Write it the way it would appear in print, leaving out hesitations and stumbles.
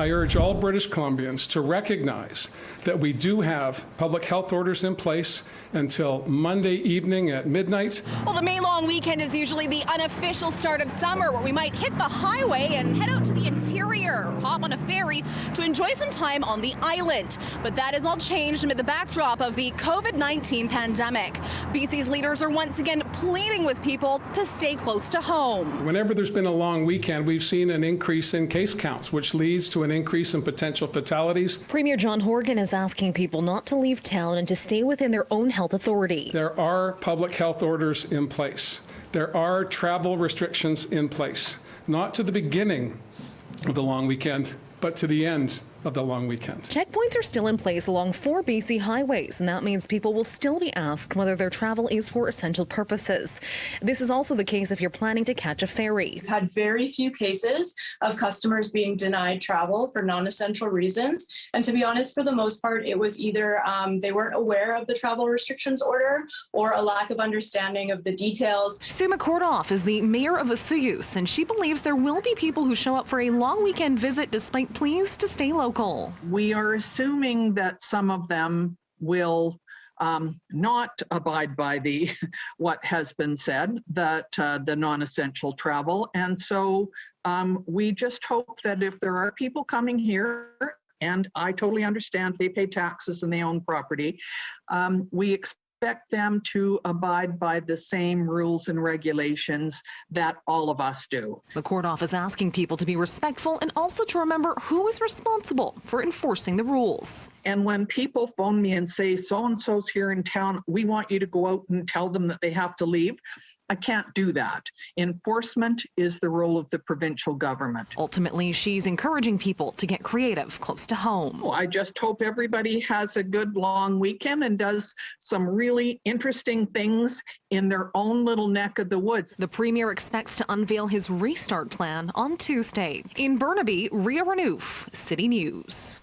I urge all British Columbians to recognize that we do have public health orders in place until Monday evening at midnight. Well, the May long weekend is usually the unofficial start of summer, where we might hit the highway and head out to the interior, or hop on a ferry to enjoy some time on the island. But that has all changed amid the backdrop of the COVID-19 pandemic. BC's leaders are once again pleading with people to stay close to home. Whenever there's been a long weekend, we've seen an increase in case counts, which leads to an increase in potential fatalities. Premier John Horgan is asking people not to leave town and to stay within their own health authority. There are public health orders in place. There are travel restrictions in place, not to the beginning of the long weekend, but to the end of the long weekend. Checkpoints are still in place along 4 BC highways, and that means people will still be asked whether their travel is for essential purposes. This is also the case if you're planning to catch a ferry. We've had very few cases of customers being denied travel for non-essential reasons. And to be honest, for the most part, it was either they weren't aware of the travel restrictions order or a lack of understanding of the details. Sue McCordoff is the mayor of Osoyoos, and she believes there will be people who show up for a long weekend visit despite pleas to stay local. We are assuming that some of them will not abide by the what has been said, that the non-essential travel. And so we just hope that if there are people coming here, and I totally understand they pay taxes and they own property, we expect them to abide by the same rules and regulations that all of us do. McCordoff is asking people to be respectful and also to remember who is responsible for enforcing the rules. And when people phone me and say, so-and-so's here in town, we want you to go out and tell them that they have to leave, I can't do that. Enforcement is the role of the provincial government. Ultimately, she's encouraging people to get creative close to home. I just hope everybody has a good long weekend and does some really interesting things in their own little neck of the woods. The Premier expects to unveil his restart plan on Tuesday. In Burnaby, Ria Renouf, City News.